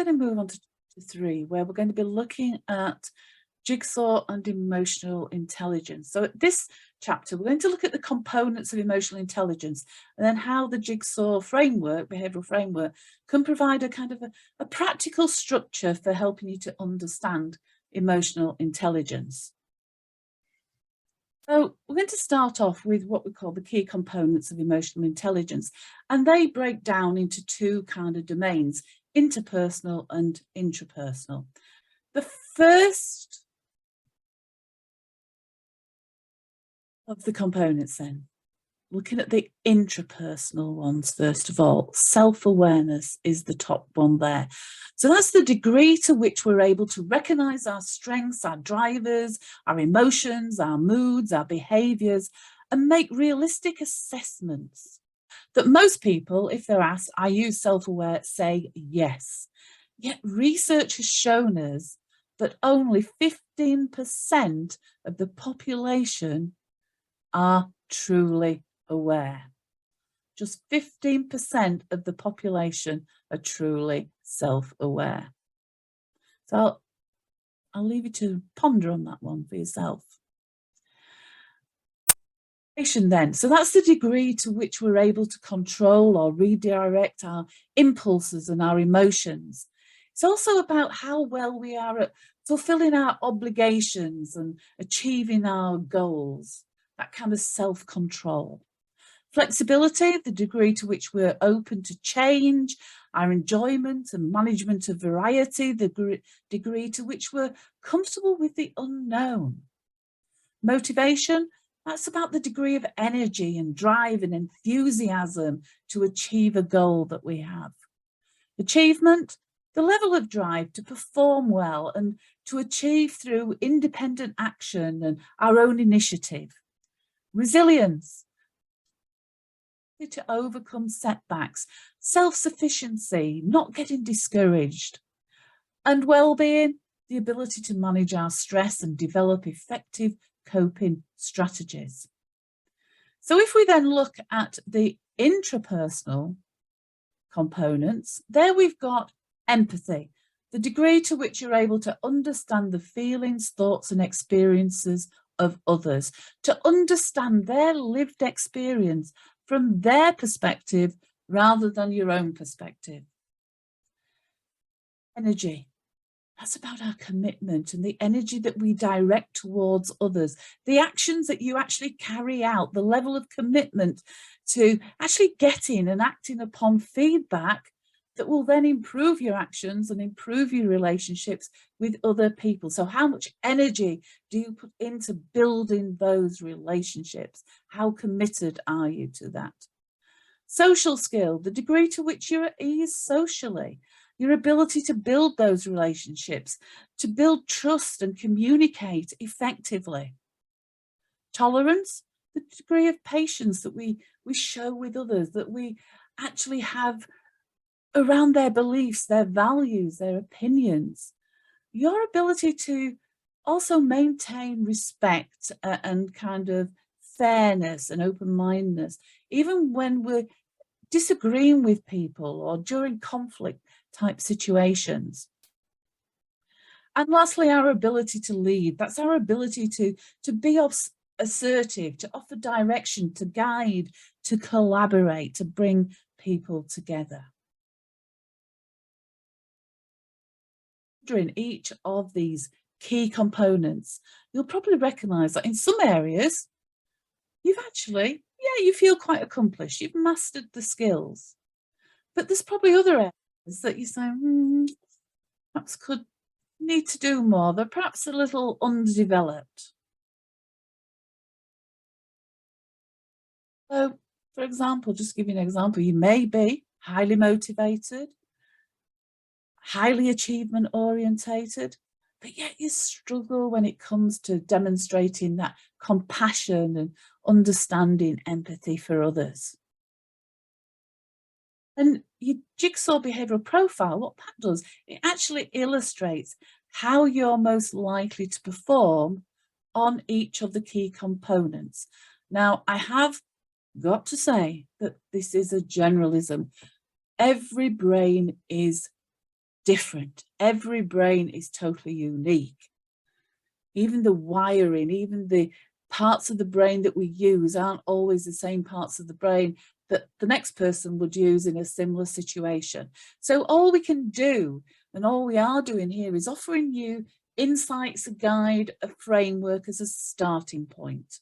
going to move on to chapter 3, where we're going to be looking at jigsaw and emotional intelligence. So at this chapter, we're going to look at the components of emotional intelligence and then how the jigsaw framework, behavioural framework, can provide a kind of a practical structure for helping you to understand emotional intelligence. So we're going to start off with what we call the key components of emotional intelligence, and they break down into two kind of domains: interpersonal and intrapersonal. The first of the components then, looking at the intrapersonal ones first of all, self-awareness is the top one there. So that's the degree to which we're able to recognise our strengths, our drivers, our emotions, our moods, our behaviours, and make realistic assessments that most people, if they're asked, "Are you self-aware?" say yes. Yet research has shown us that only 15% of the population are truly aware. Just 15% of the population are truly self-aware. So I'll leave you to ponder on that one for yourself. Then, so that's the degree to which we're able to control or redirect our impulses and our emotions. It's also about how well we are at fulfilling our obligations and achieving our goals, that kind of self-control. Flexibility, the degree to which we're open to change, our enjoyment and management of variety, the degree to which we're comfortable with the unknown. Motivation, that's about the degree of energy and drive and enthusiasm to achieve a goal that we have. Achievement, the level of drive to perform well and to achieve through independent action and our own initiative. Resilience, to overcome setbacks. Self-sufficiency, not getting discouraged. And well-being, the ability to manage our stress and develop effective coping strategies. So if we then look at the intrapersonal components, there we've got empathy, the degree to which you're able to understand the feelings, thoughts and experiences of others, to understand their lived experience from their perspective rather than your own perspective. Energy, that's about our commitment and the energy that we direct towards others, the actions that you actually carry out, the level of commitment to actually getting and acting upon feedback that will then improve your actions and improve your relationships with other people. So how much energy do you put into building those relationships? How committed are you to that? Social skill, the degree to which you're at ease socially, your ability to build those relationships, to build trust and communicate effectively. Tolerance, the degree of patience that we show with others, that we actually have around their beliefs, their values, their opinions. Your ability to also maintain respect and kind of fairness and open-mindedness, even when we're disagreeing with people or during conflict type situations. And lastly, our ability to lead. That's our ability to be assertive, to offer direction, to guide, to collaborate, to bring people together. In each of these key components, you'll probably recognize that in some areas you've actually, you feel quite accomplished, you've mastered the skills, but there's probably other areas that you say, perhaps could need to do more, they're perhaps a little underdeveloped. So for example, just give you an example, you may be highly motivated, highly achievement orientated, but yet you struggle when it comes to demonstrating that compassion and understanding, empathy for others. And your jigsaw behavioural profile, what that does, it actually illustrates how you're most likely to perform on each of the key components. Now, I have got to say that this is a generalism. Every brain is different. Every brain is totally unique. Even the wiring, even the parts of the brain that we use aren't always the same parts of the brain that the next person would use in a similar situation. So all we can do, and all we are doing here, is offering you insights, a guide, a framework as a starting point.